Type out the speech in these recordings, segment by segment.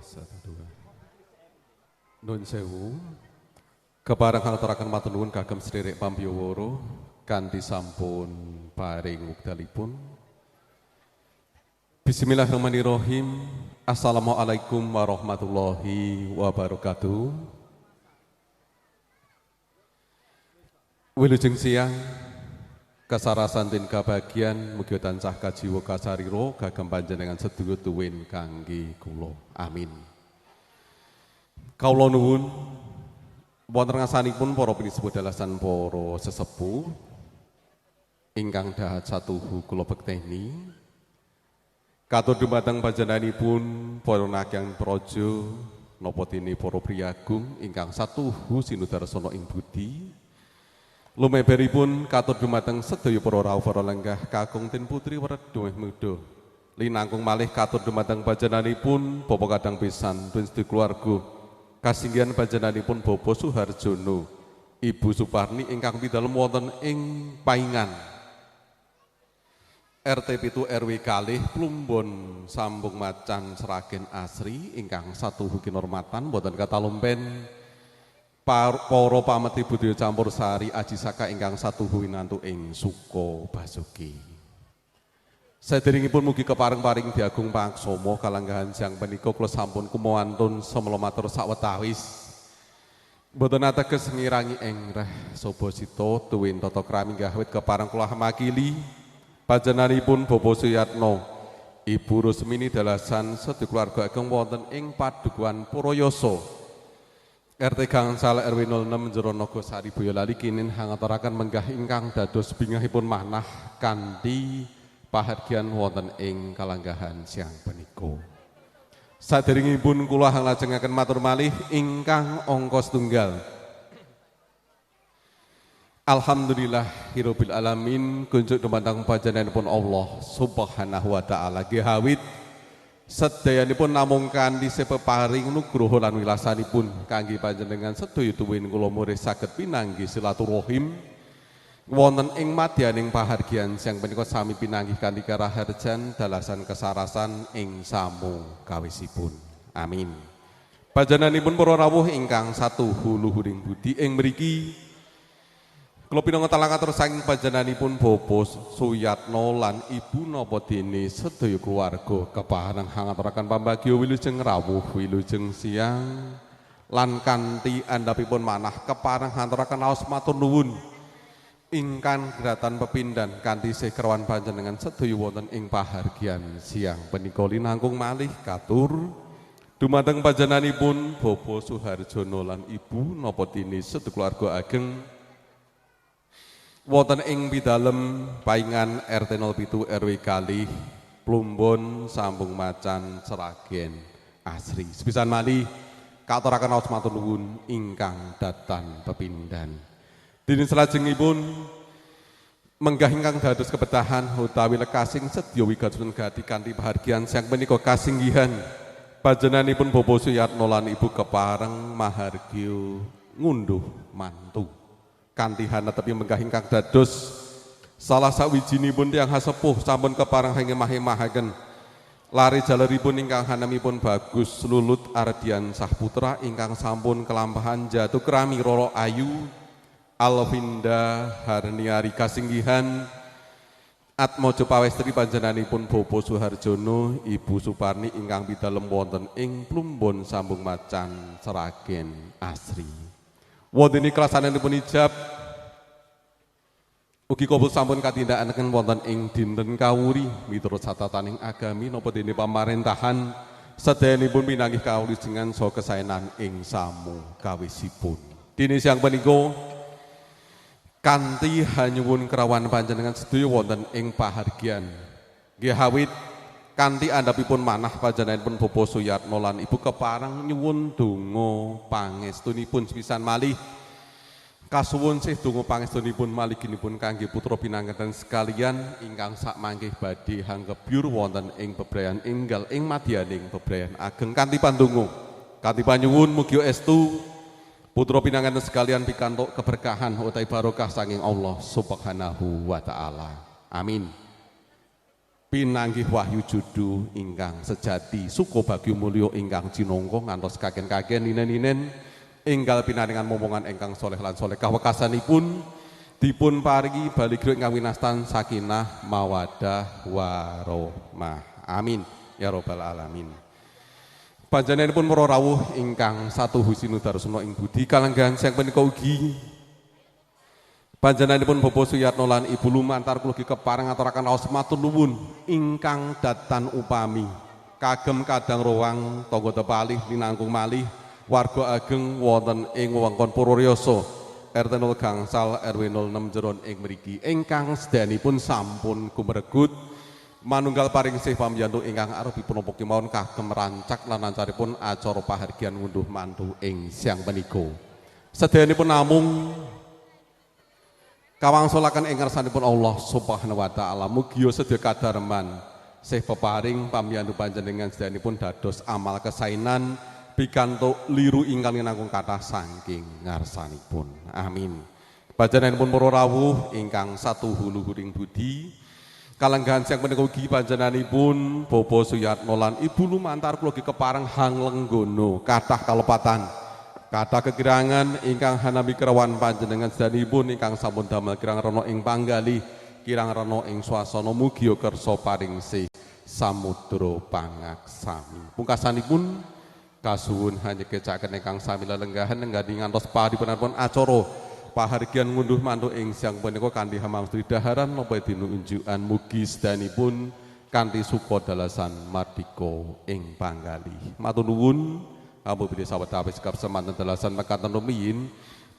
Satu dua. Nun sewu. Kepareng ngaturaken matur nuwun kagem sedherek pambiyawara kanthi sampun paring wekdalipun. Bismillahirrahmanirrahim. Assalamualaikum warahmatullahi wabarakatuh. Wilujeng siang kasarasan tin kabagian mugi tansah kajiwa kasarira kagem panjenengan sedaya tuwin kangge kula. Amin. Kawula nuwun wonten ngarsanipun para pinisibu dalasan para sesepuh ingkang dahat satuhu kula bekteni katur dumateng panjenenganipun para nakyang praja napa dene para priyagung ingkang satuhu sinudarsana ing budi. Lumeberipun katur dumateng sedaya para rawuh para lenggah kakung tin putri wereduh muda. Linangkung malih katur dumateng panjenenganipun Bapak kadang pisan tuwin sedaya keluarga. Kasinggihan panjenenganipun Bapak Suharjono, Ibu Suparni ingkang pidalem wonten ing Paingan. RT 7 RW kalih Plumbon Sambung Macan Seragen Asri ingkang satuhu kinormatan boten katalumpen para pameti budaya campur sari aji saka ingkang satuhu winantu ing Suko Basuki. Saderengipun mugi kepareng-paring diagung pangsama kalanggahan siang menika kula sampun kumawantun samela matur sawetawis. Boten ateges ngirangi engreh Sobosito tuwin tata krami gahwit kepareng kula makili panjenenganipun Bapak Suyatno, Ibu Rusmini dalasan sedaya keluarga ageng wonten ing Padukuhan Purayasa. RT Gangsal RW 06 Jero Nagosari Boyolali kinin hangaturaken menggah ingkang dados bingahipun manah kanthi pahargyan wonten ing kalanggahan siang punika. Saderengipun kula lajengaken matur malih ingkang angka setunggal. Alhamdulillah hirobbil alamin kunjuk dumateng panjenenganipun Allah Subhanahu wa taala gihawit sedayanipun namung kanthi sepeparing nugroho lan wilasanipun kangge panjenengan sedaya tuwin kula murid saged pinanggih silaturahim wonten ing madyaning pahargyan siang punika sami pinanggih kanthi karaharjan dalasan kesarasan ing samu kawisipun. Amin. Panjenenganipun para rawuh ingkang satuhu luhuring budi ing mriki kula pinangan atur saking panjenenganipun Bapak Suyatno lan Ibu napa dene sedaya keluarga kepareng hangaturaken pambagya wilujeng rawuh wilujeng siang lan kanthi andhapipun manah kepareng ngaturaken aos matur nuwun ingkang gratan pepindhan kanthi sekrawan panjenengan sedaya wonten ing pahargyan siang punika linangkung malih katur dumateng panjenenganipun Bapak Suharjono lan Ibu napa dene sedaya keluarga ageng wonten ing pidalem Paingan RT 07 RW kalih Plumbon Sambung Macan Seragen Asri. Sepisan malih katuraken aos matur nuwun ingkang datan pepindhan. Dene salajengipun menggah ingkang dados kebetahan utawi lekasing sedya wigatun gati kanthi pahargyan siang menika kasinggihan panjenenganipun Bapak Suyatno lan Ibu kepareng mahargya ngunduh mantu. Kanthi hanetepi menggah ingkang dados salah sawijinipun tiyang hasepuh sampun kepareng hemah-hemahaken lari jaleripun ingkang hanemipun Bagus Lulut Ardian Sahputra ingkang sampun kelampahan jatuh krami Roro Ayu Alvinda Harniari kasinggihan Atmojo Pawestri panjenenganipun Bapak Suharjono Ibu Suparni ingkang pidalem wonten ing Plumbon Sambung Macan Seragen Asri. Wonten iklasanipun ijab ugi kabul sampun katindakaken wonten ing dinten kawuri miturut catataning agami napa dene pamarentahan sedayanipun pinanggih kawilujengan saha kesaenan ing samu kawisipun. Dene siang punika kanthi hanyuwun kerawan panjenengan sedaya wonten ing pahargyan nggih awit kanthi andhapipun manah panjenenganipun Bapak Suyatno lan Ibu kepareng nyuwun donga pangestunipun sepisan malih kasuwun sih donga pangestunipun maliginipun kangge putra pinanganten sekalian ingkang sakmangke badhe hanggebyur wonten ing bebrayan enggal ing madyaning bebrayan ageng kanthi pandonga kanthi panyuwun mugi estu putra pinanganten sekalian pikantuk keberkahan utawi barokah saking Allah Subhanahu wa taala. Amin. pinanggih wahyu judu ingkang sejati suko bagyo mulya ingkang jinangka ngantos kaken-kaken ninen-ninen enggal pinaringan momongan ingkang soleh lan solehah wekasanipun dipun paringi baligya ingkang winastan sakinah mawaddah warahmah. Amin ya rabbal alamin. Panjenenganipun para rawuh ingkang satu husinu darusna ing budi kalenggahan sang punika ugi panjenenganipun Bapak Suyatno lan Ibu lumantar kula kepareng ngaturaken raos matur nuwun ingkang datan upami kagem kadang rowang tangga tepalih linangkung malih warga ageng wonten ing wewengkon Purworejo RT 0 gangsal RW 06 Jeron ing mriki ingkang sedayanipun sampun gumregut manunggal paring sih pambiyantu ingkang arepipun napa kemawon kagem rancak lan lancaripun acara pahargyan ngunduh mantu ing siang menika. Sedayanipun namung kawangsulaken ing ngarsanipun Allah Subhanahu wa taala mugi sedaya kadarman sih peparing pambiyantu panjenengan sedayanipun dados amal kesainan pikantuk liru ingkang ninangkung kathah saking ngarsanipun. Amin. Panjenenganipun para rawuh ingkang satu luhuring budi kalenggahan siang menika ugi panjenenganipun Bapak Suyatno lan Ibu lumantar kula kepareng hang lenggono kathah kalepatan kathah kekirangan ingkang hanami kerawan panjenengan sedanipun ingkang sampun damel kirang rena ing panggalih kirang rena ing swasana mugi kersa paring sih samudra pangaksami. Pungkasanipun kasuwun hanyekecaken ingkang sami lelenggahan nenggani ngantos paripunipun acara pahargyan ngunduh mantu ing siang punika kanthi hamamstri daharan napa dina unjukan mugi sedanipun kanthi suka dalasan mardika ing panggalih. Matur nuwun. Abu bidi sawetawis sikap semanten dalasan mekaten rumiyin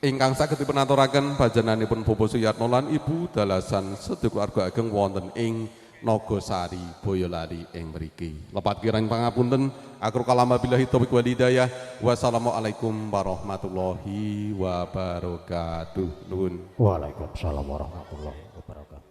ingkang saged dipunaturaken panjenenganipun Bapak Suyatno lan Ibu dalasan sedaya keluarga ageng wonten ing Nagosari Boyolali ing mriki. Lepat kirang pangapunten akhir kalam billahi taufiq wal hidayah. Wassalamualaikum warahmatullahi wabarakatuh. Nuwun. Waalaikumsalam warahmatullahi wabarakatuh.